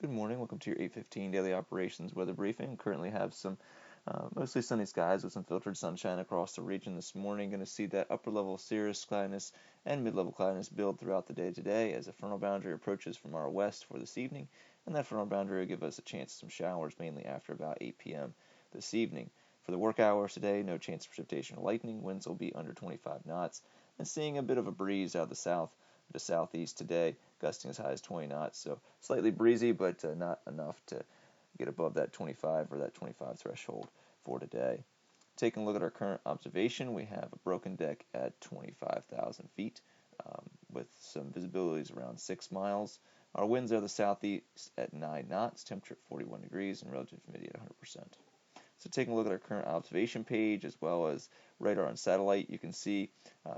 Good morning. Welcome to your 8:15 daily operations weather briefing. Currently have some mostly sunny skies with some filtered sunshine across the region this morning. Going to see that upper level cirrus cloudiness and mid-level cloudiness build throughout the day today as a frontal boundary approaches from our west for this evening, and that frontal boundary will give us a chance of some showers mainly after about 8 p.m. this evening. For the work hours today, no chance of precipitation or lightning. Winds will be under 25 knots, and seeing a bit of a breeze out of the south to southeast today, gusting as high as 20 knots. So slightly breezy, but not enough to get above that 25 or that 25 threshold for today. Taking a look at our current observation, we have a broken deck at 25,000 feet with some visibilities around 6 miles. Our winds are the southeast at 9 knots, temperature at 41 degrees, and relative humidity at 100%. So taking a look at our current observation page as well as radar and satellite, you can see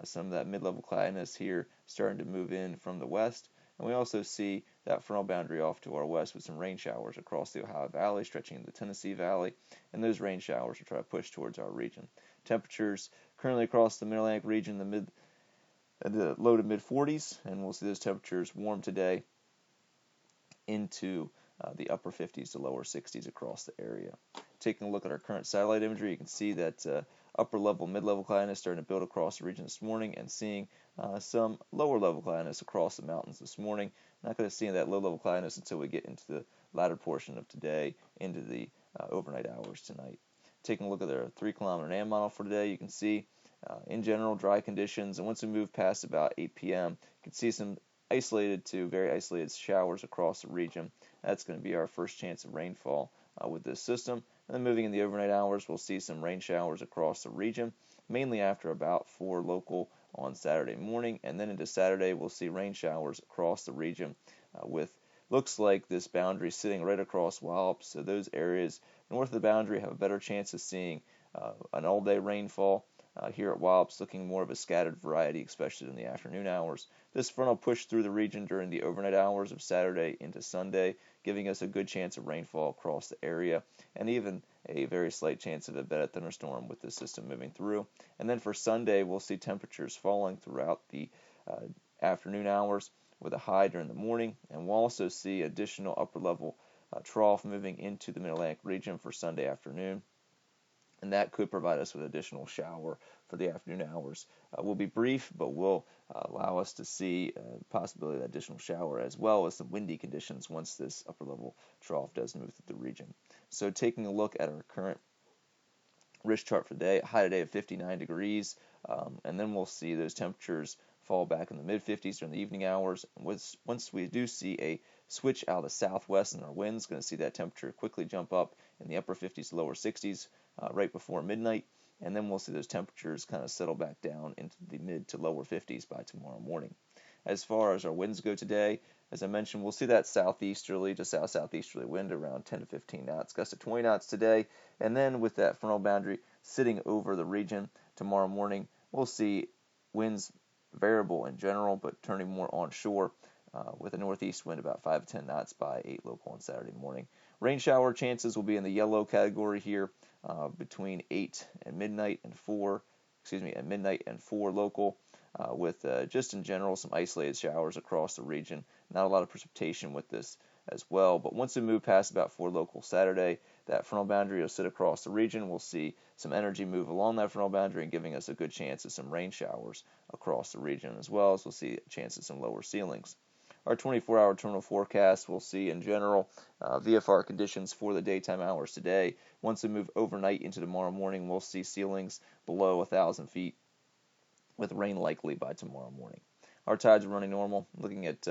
some of that mid-level cloudiness here starting to move in from the west. And we also see that frontal boundary off to our west with some rain showers across the Ohio Valley, stretching into the Tennessee Valley, and those rain showers will try to push towards our region. Temperatures currently across the Mid-Atlantic region, the low to mid-40s, and we'll see those temperatures warm today into the upper 50s to lower 60s across the area. Taking a look at our current satellite imagery, you can see that upper level, mid-level cloudiness starting to build across the region this morning, and seeing some lower level cloudiness across the mountains this morning. Not going to see that low level cloudiness until we get into the latter portion of today, into the overnight hours tonight. Taking a look at our 3-kilometer NAM model for today, you can see in general dry conditions, and once we move past about 8 p.m., you can see some isolated to very isolated showers across the region. That's going to be our first chance of rainfall with this system. And then moving in the overnight hours, we'll see some rain showers across the region, mainly after about 4 local on Saturday morning. And then into Saturday, we'll see rain showers across the region with looks like this boundary sitting right across Wallops. So those areas north of the boundary have a better chance of seeing an all-day rainfall. Here at Wallops, looking more of a scattered variety, especially in the afternoon hours. This front will push through the region during the overnight hours of Saturday into Sunday, giving us a good chance of rainfall across the area, and even a very slight chance of a bed thunderstorm with this system moving through. And then for Sunday, we'll see temperatures falling throughout the afternoon hours with a high during the morning, and we'll also see additional upper level trough moving into the Mid-Atlantic region for Sunday afternoon. And that could provide us with additional shower for the afternoon hours. Will be brief, but will allow us to see possibility of additional shower as well as some windy conditions once this upper level trough does move through the region. So taking a look at our current risk chart for today, high today of 59 degrees, and then we'll see those temperatures fall back in the mid-50s during the evening hours. Once we do see a switch out of the southwest in our winds, going to see that temperature quickly jump up in the upper 50s to lower 60s right before midnight, and then we'll see those temperatures kind of settle back down into the mid to lower 50s by tomorrow morning. As far as our winds go today, as I mentioned, we'll see that southeasterly to south-southeasterly wind around 10 to 15 knots, gust to 20 knots today, and then with that frontal boundary sitting over the region tomorrow morning, we'll see winds variable in general, but turning more onshore with a northeast wind about 5 to 10 knots by 8 local on Saturday morning. Rain shower chances will be in the yellow category here between 8 and midnight and 4, at midnight and 4 local, with just in general some isolated showers across the region. Not a lot of precipitation with this as well, but once we move past about 4 local Saturday, that frontal boundary will sit across the region. We'll see some energy move along that frontal boundary and giving us a good chance of some rain showers across the region, as well as we'll see a chance of some lower ceilings. Our 24-hour terminal forecast, we'll see in general VFR conditions for the daytime hours today. Once we move overnight into tomorrow morning, we'll see ceilings below 1,000 feet with rain likely by tomorrow morning. Our tides are running normal. Looking at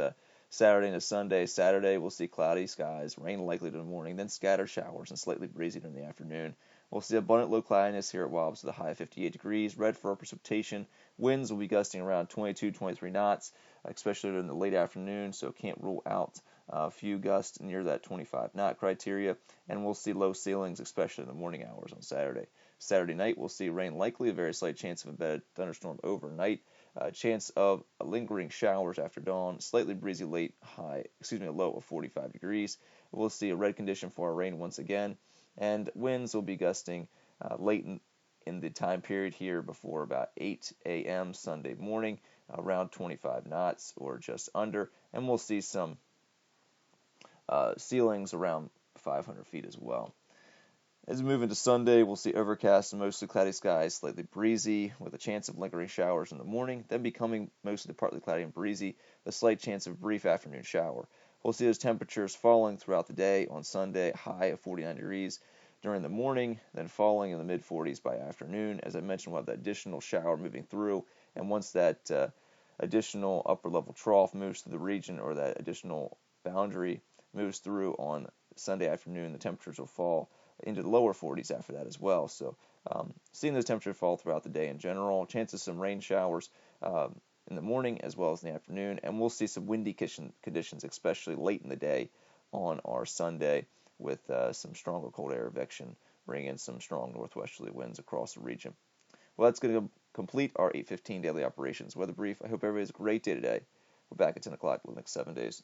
Saturday into Sunday. Saturday, we'll see cloudy skies, rain likely in the morning, then scattered showers and slightly breezy during the afternoon. We'll see abundant low cloudiness here at Wallops with a high of 58 degrees. Red for precipitation. Winds will be gusting around 22, 23 knots, especially in the late afternoon, so can't rule out a few gusts near that 25 knot criteria. And we'll see low ceilings, especially in the morning hours on Saturday. Saturday night, we'll see rain likely, a very slight chance of a bed thunderstorm overnight. Chance of lingering showers after dawn, slightly breezy a low of 45 degrees. We'll see a red condition for our rain once again, and winds will be gusting late in the time period here before about 8 a.m. Sunday morning, around 25 knots or just under, and we'll see some ceilings around 500 feet as well. As we move into Sunday, we'll see overcast and mostly cloudy skies, slightly breezy, with a chance of lingering showers in the morning, then becoming mostly partly cloudy and breezy, with a slight chance of a brief afternoon shower. We'll see those temperatures falling throughout the day on Sunday, a high of 49 degrees during the morning, then falling in the mid-40s by afternoon. As I mentioned, we'll have that additional shower moving through, and once that additional upper-level trough moves through the region, or that additional boundary moves through on Sunday afternoon, the temperatures will fall into the lower 40s after that as well. So seeing those temperatures fall throughout the day in general, chances of some rain showers in the morning as well as in the afternoon, and we'll see some windy conditions, especially late in the day on our Sunday, with some stronger cold air eviction, bringing in some strong northwesterly winds across the region. Well, that's going to complete our 8:15 daily operations weather brief. I hope everybody has a great day today. We're back at 10 o'clock for the next 7 days.